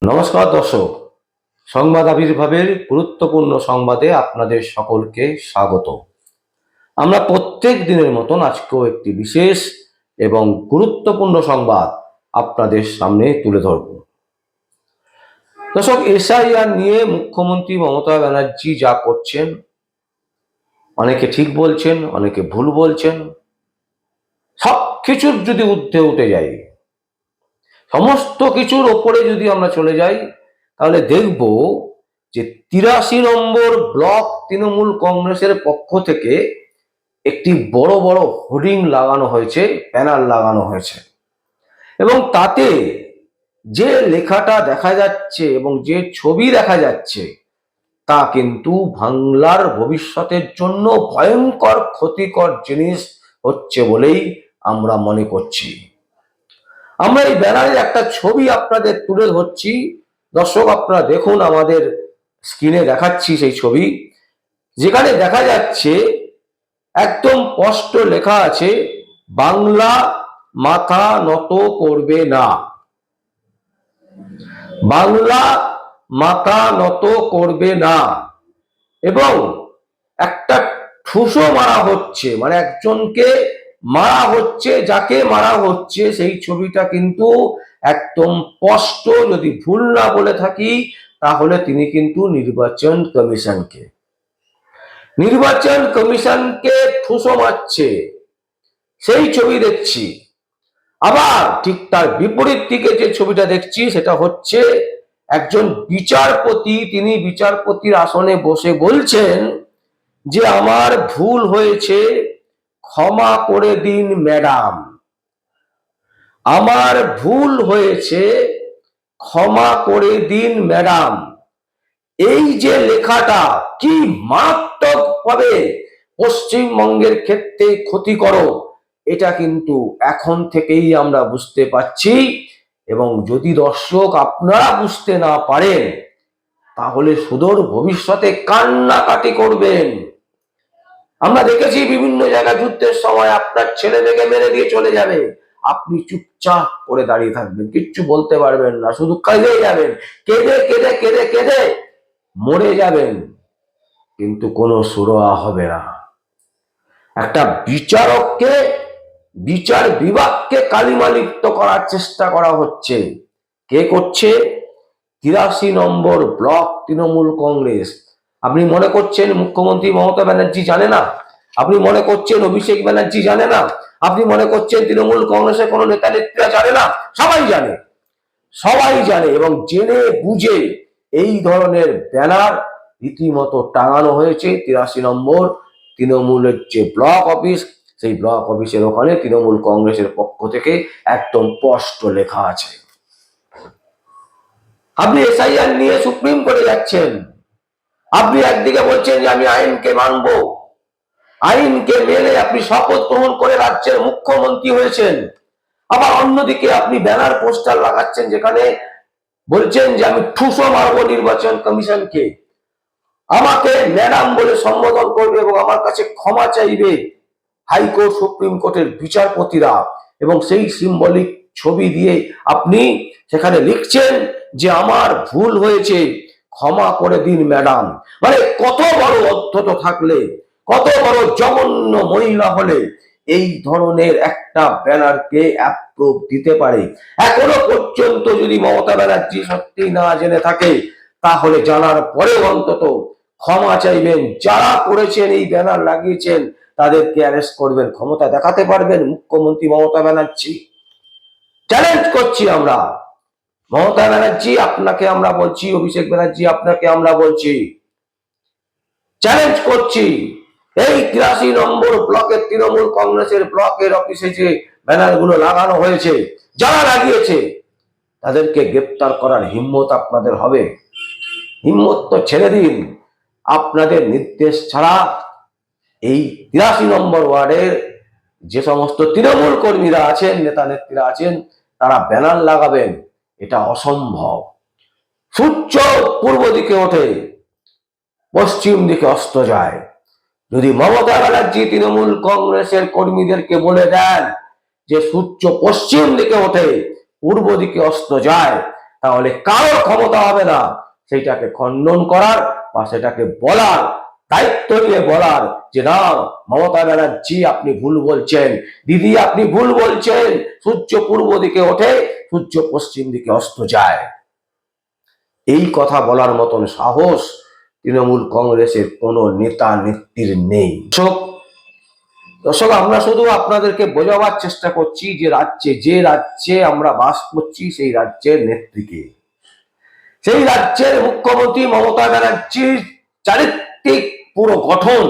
নমস্কার দর্শক, সংবাদ আবির্ভাবের গুরুত্বপূর্ণ সংবাদে আপনাদের সকলকে স্বাগত। আমরা প্রত্যেক দিনের মতন আজকেও একটি বিশেষ এবং গুরুত্বপূর্ণ সংবাদ আপনাদের সামনে তুলে ধরব। দর্শক, এসআইআর নিয়ে মুখ্যমন্ত্রী মমতা ব্যানার্জি যা করছেন, অনেকে ঠিক বলছেন, অনেকে ভুল বলছেন। সব কিছুর যদি ঊর্ধ্বে উঠে যাই, সমস্ত কিছুর ওপরে যদি আমরা চলে যাই, তাহলে দেখব যে 83 নম্বর ব্লক তৃণমূল কংগ্রেসের পক্ষ থেকে একটি বড় বড় হোর্ডিং লাগানো হয়েছে, ব্যানার লাগানো হয়েছে, এবং তাতে যে লেখাটা দেখা যাচ্ছে এবং যে ছবি দেখা যাচ্ছে তা কিন্তু বাংলার ভবিষ্যতের জন্য ভয়ঙ্কর ক্ষতিকর জিনিস হচ্ছে বলেই আমরা মনে করছি। আমরা এই ব্যানারের একটা ছবি আপনাদের তুলে ধরছি। দর্শক, আপনারা দেখুন, আমাদের স্ক্রিনে দেখাচ্ছি সেই ছবি, যেখানে দেখা যাচ্ছে একদম স্পষ্ট লেখা আছে, বাংলা মাথা নত করবে না, বাংলা মাথা নত করবে না। এবং একটা ঠুসো মারা হচ্ছে, মানে একজনকে মারা হচ্ছে, যাকে মারা হচ্ছে সেই ছবিটা কিন্তু একদম স্পষ্ট। যদি ভুল না বলে থাকি তাহলে তিনি কিন্তু নির্বাচন কমিশনকে ঠুসো মারছে, সেই ছবি দেখছি। আবার ঠিক তার বিপরীত দিকে যে ছবিটা দেখছি সেটা হচ্ছে একজন বিচারপতি, তিনি বিচারপতির আসনে বসে বলছেন যে আমার ভুল হয়েছে, ক্ষমা করে দিন ম্যাডাম, আমার ভুল হয়েছে, ক্ষমা করে দিন ম্যাডাম। এই যে লেখাটা কি মারাত্মকভাবে পশ্চিমবঙ্গের ক্ষেত্রে ক্ষতিকর, এটা কিন্তু এখন থেকেই আমরা বুঝতে পারছি। এবং যদি দর্শক আপনারা বুঝতে না পারেন তাহলে সুদূর ভবিষ্যতে কান্নাকাটি করবেন। আমরা দেখেছি বিভিন্ন জায়গায় যুদ্ধের সময় আপনার ছেলে মেয়েকে মেরে দিয়ে চলে যাবে, আপনি চুপচাপ করে দাঁড়িয়ে থাকবেন, কিচ্ছু বলতে পারবেন না, শুধু কেঁদে যাবেন, কেঁদে কেঁদে কেঁদে কেঁদে মরে যাবেন, কিন্তু কোনো সুরাহা হবে না। একটা বিচারককে, বিচার বিভাগকে কালিমালিপ্ত করার চেষ্টা করা হচ্ছে। কে করছে? 83 নম্বর ব্লক তৃণমূল কংগ্রেস। আপনি মনে করছেন মুখ্যমন্ত্রী মমতা ব্যানার্জি জানে না? আপনি মনে করছেন অভিষেক ব্যানার্জি জানে না? আপনি মনে করছেন তৃণমূল কংগ্রেসের কোনো নেতা নেত্রীরা জানে না? সবাই জানে, সবাই জানে। এবং জেনে বুঝে এই ধরনের ব্যানার রীতিমতো টাঙানো হয়েছে 83 নম্বর তৃণমূলের যে ব্লক অফিস, সেই ব্লক অফিসের ওখানে তৃণমূল কংগ্রেসের পক্ষ থেকে একদম স্পষ্ট লেখা আছে। আপনি এসআইআর নিয়ে সুপ্রিম কোর্টে যাচ্ছেন, আপনি একদিকে বলছেন যে আমি আইনকে মানব, আইনকে মেনে আপনি শপথ গ্রহণ করে রাজ্যের মুখ্যমন্ত্রী হয়েছেন, আবার অন্যদিকে আপনি ব্যানার পোস্টার লাগাচ্ছেন যেখানে বলছেন যে আমি ঠুসো মারবো নির্বাচন কমিশনকে, আমাকে ম্যাডাম বলে সম্বোধন করবে এবং আমার কাছে ক্ষমা চাইবে হাইকোর্ট সুপ্রিম কোর্টের বিচারপতিরা। এবং সেই সিম্বলিক ছবি দিয়ে আপনি সেখানে লিখছেন যে আমার ভুল হয়েছে, ক্ষমা করে দিন ম্যাডাম। মানে কত বড় অধ্যত থাকলে, কত বড় জঘন্য মহিলা হলে এই ধরনের একটা ব্যানারকে অ্যাপ্রুভ দিতে পারে? এখনো পর্যন্ত যদি মমতা ব্যানার্জি সত্যি না জেনে থাকে তাহলে জানার পরেও অন্তত ক্ষমা চাইবেন। যারা করেছেন, এই ব্যানার লাগিয়েছেন, তাদেরকে অ্যারেস্ট করবেন, ক্ষমতা দেখাতে পারবেন মুখ্যমন্ত্রী মমতা ব্যানার্জি। চ্যালেঞ্জ করছি আমরা, মমতা ব্যানার্জি আপনাকে আমরা বলছি, অভিষেক ব্যানার্জি আপনাকে আমরা বলছি, চ্যালেঞ্জ করছি, এই 83 নম্বর ব্লকের তৃণমূল কংগ্রেসের ব্লকের অফিসে যে ব্যানার গুলো লাগানো হয়েছে, যারা লাগিয়েছে তাদেরকে গ্রেপ্তার করার হিম্মত আপনাদের হবে? হিম্মত তো ছেড়ে দিন, আপনাদের নির্দেশ ছাড়া এই 83 নম্বর ওয়ার্ডের যে সমস্ত তৃণমূল কর্মীরা আছেন, নেতা নেত্রীরা আছেন, তারা ব্যানার লাগাবেন, এটা অসম্ভব। সূর্য পূর্ব দিকে ওঠে, পশ্চিম দিকে অস্ত যায়। যদি মমতা ব্যানার্জি তৃণমূল কংগ্রেসের কর্মীদেরকে বলে দেন যে সূর্য পশ্চিম দিকে ওঠে, পূর্ব দিকে অস্ত যায়, তাহলে কারোর ক্ষমতা হবে না সেইটাকে খণ্ডন করার বা সেটাকে বলার, দায়িত্ব নিয়ে বলার যে না, মমতা ব্যানার্জি আপনি ভুল বলছেন, দিদি আপনি ভুল বলছেন, সূর্য পূর্ব দিকে ওঠে, সূর্য পশ্চিম দিকে অস্ত যায়। এই কথা বলার মতন সাহস তৃণমূল কংগ্রেসের কোন নেতা নেত্রীর নেই। দর্শক, আমরা শুধু আপনাদেরকে বোঝাবার চেষ্টা করছি যে রাজ্যে আমরা বাস করছি সেই রাজ্যের নেত্রীকে, সেই রাজ্যের মুখ্যমন্ত্রী মমতা ব্যানার্জির চারিত্রিক পুরো গঠন,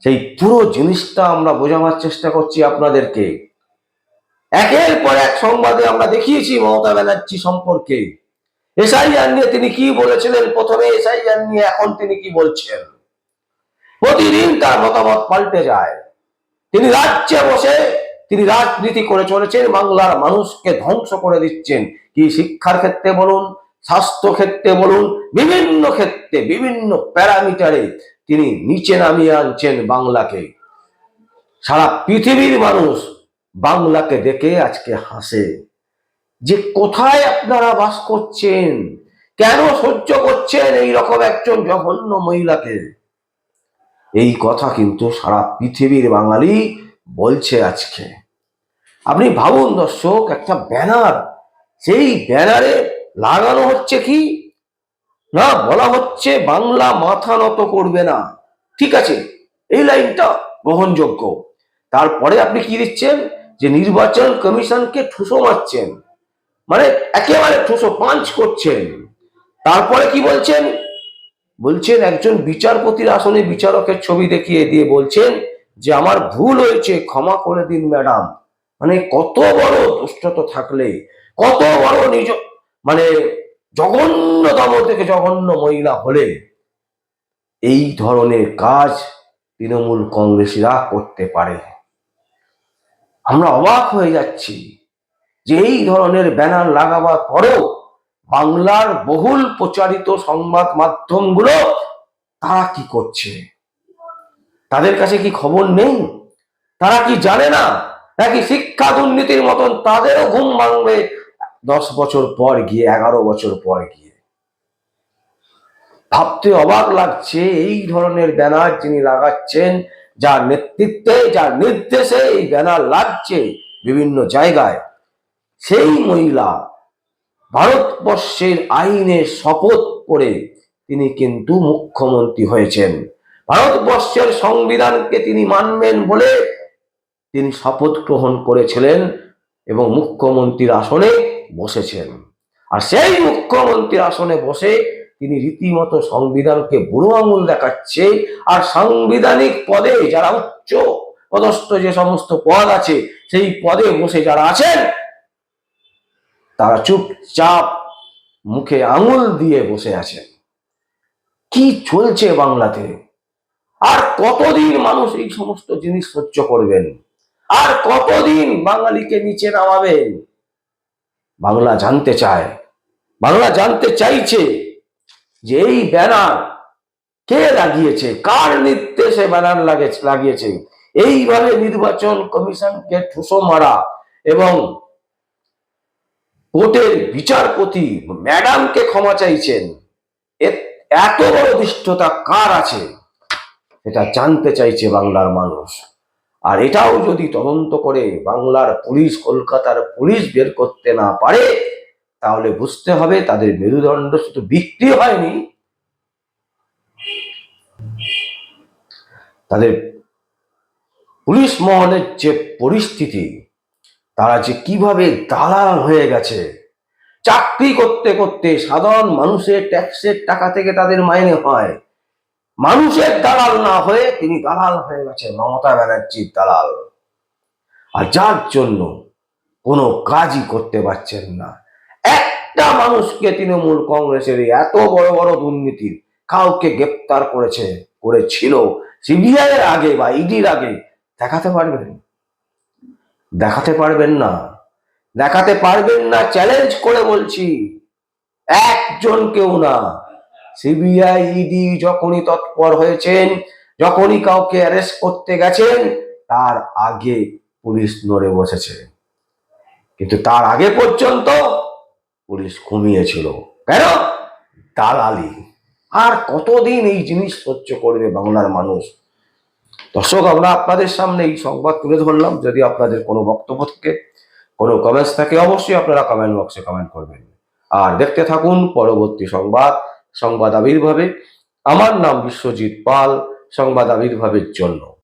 সেই পুরো জিনিসটা আমরা বোঝাবার চেষ্টা করছি আপনাদেরকে। একের পর এক সংবাদে আমরা দেখিয়েছি মমতা ব্যানার্জি সম্পর্কে। এসআইআর নিয়ে তিনি কি বলেছিলেন প্রথমে, এসআইআর নিয়ে এখন তিনি কি বলছেন, প্রতিদিন তার মতামত পাল্টে যায়। তিনি রাজ্যে বসে তিনি রাজনীতি করে চলেছেন, বাংলার মানুষকে ধ্বংস করে দিচ্ছেন। কি শিক্ষার ক্ষেত্রে বলুন, স্বাস্থ্য ক্ষেত্রে বলুন, বিভিন্ন ক্ষেত্রে বিভিন্ন প্যারামিটারে তিনি নিচে নামিয়ে আনছেন বাংলাকে। সারা পৃথিবীর মানুষ বাংলাকে দেখে আজকে হাসে যে কোথায় আপনারা বাস করছেন, কেন সহ্য করছেন এই রকম একজন জঘন্য মহিলাকে। এই কথা কিন্তু সারা পৃথিবীর বাঙালি বলছে আজকে। আপনি ভাবুন দর্শক, একটা ব্যানার, সেই ব্যানারে লাগানো হচ্ছে কি না, বলা হচ্ছে বাংলা মাথা নত করবে না। ঠিক আছে, এই লাইনটা গ্রহণযোগ্য। তারপরে আপনি কি দিচ্ছেন, যে নির্বাচন কমিশনকে ঠুসো মারছেন, মানে একেবারে ঠুসো পাঞ্চ করছেন। তারপরে কি বলছেন, একজন বিচারপতির আসনে বিচারকের ছবি দেখিয়ে দিয়ে বলছেন যে আমার ভুল হয়েছে, ক্ষমা করে দিন ম্যাডাম। মানে কত বড় দুষ্টতা থাকলে, কত বড় মানে জঘন্যতম থেকে জঘন্য মহিলা হলে এই ধরনের কাজ তৃণমূল কংগ্রেসীরা করতে পারে। আমরা অবাক হয়ে যাচ্ছি যে এই ধরনের ব্যানার লাগাবার পরেও বাংলার বহুল প্রচারিত সংবাদ মাধ্যমগুলো তারা কি করছে, তাদের কাছে কি খবর নেই? তারা কি জানে না নাকি শিক্ষা দুর্নীতির মতন তাদেরও ঘুম ভাঙবে 10 বছর পর গিয়ে, 11 বছর পর গিয়ে? ভাবতে অবাক লাগছে এই ধরনের ব্যানার যিনি লাগাচ্ছেন, যার নেতৃত্বে যার নির্দেশে এই ব্যানার লাগছে বিভিন্ন জায়গায়, সেই মহিলা ভারতবর্ষের আইনের শপথ করে তিনি কিন্তু মুখ্যমন্ত্রী হয়েছেন। ভারতবর্ষের সংবিধানকে তিনি মানবেন বলে তিনি শপথ গ্রহণ করেছিলেন এবং মুখ্যমন্ত্রীর আসনে বসেছেন। আর সেই মুখ্যমন্ত্রীর আসনে বসে তিনি রীতিমতো সংবিধানকে বুড়ো আঙুল দেখাচ্ছে। আর সাংবিধানিক পদে যারা উচ্চ পদস্থ যে সমস্ত পদ আছে, সেই পদে বসে যারা আছেন তারা চুপচাপ মুখে আঙুল দিয়ে বসে আছেন। কি চলছে বাংলাতে? আর কতদিন মানুষ এই সমস্ত জিনিস সহ্য করবেন? আর কতদিন বাঙালিকে নিচে নামাবেন? বাংলা জানতে চায়, বাংলা জানতে চাইছে যে এই ব্যানার কে লাগিয়েছে, কার নির্দেশে ব্যানার লাগিয়েছে। এইভাবে নির্বাচন কমিশনকে ঠুসো মারা এবং কোর্টের বিচারপতি ম্যাডামকে ক্ষমা চাইছেন, এত বড় দৃষ্টতা কার আছে এটা জানতে চাইছে বাংলার মানুষ। আর এটাও যদি তদন্ত করে বাংলার পুলিশ, কলকাতার পুলিশ বের করতে না পারে, তাহলে বুঝতে হবে তাদের মেরুদণ্ড শুধু বিক্রি হয়নি, তাদের পুলিশ মহলের যে পরিস্থিতি, তারা যে কিভাবে দালাল হয়ে গেছে। চাকরি করতে করতে সাধারণ মানুষের ট্যাক্সের টাকা থেকে তাদের মাইনে হয়, মানুষের দালাল না হয়ে তিনি দালাল হয়ে গেছে, মমতা ব্যানার্জির দালাল। আর যার জন্য কোনো কাজই করতে পারছেন না। একটা মানুষকে তৃণমূল কংগ্রেসের এত বড় বড় দুর্নীতির কাউকে গ্রেপ্তার করেছিল সিবিআই এর আগে বা ইডির আগে দেখাতে পারবেন? দেখাতে পারবেন না, দেখাতে পারবেন না। চ্যালেঞ্জ করে বলছি, একজন কেউ না। সিবিআই, ইডি যখনই তৎপর হয়েছেন, যখনই কাউকে অ্যারেস্ট করতে গেছেন, তার আগে পুলিশ নড়ে বসেছে। কিন্তু তার আগে পর্যন্ত পুলিশ কমিয়েছিল। কেন? দালালি। আর কতদিন এই জিনিস সহ্য করবে বাংলার মানুষ? দর্শক, আমরা আপনাদের সামনে এই সংবাদ তুলে ধরলাম। যদি আপনাদের কোনো বক্তব্য থাকে, কোনো কমেন্টস থাকে, অবশ্যই আপনারা কমেন্ট বক্সে কমেন্ট করবেন। আর দেখতে থাকুন পরবর্তী সংবাদ আবির্ভাবে। আমার নাম বিশ্বজিৎ পাল, সংবাদ আবির্ভাবের জন্য।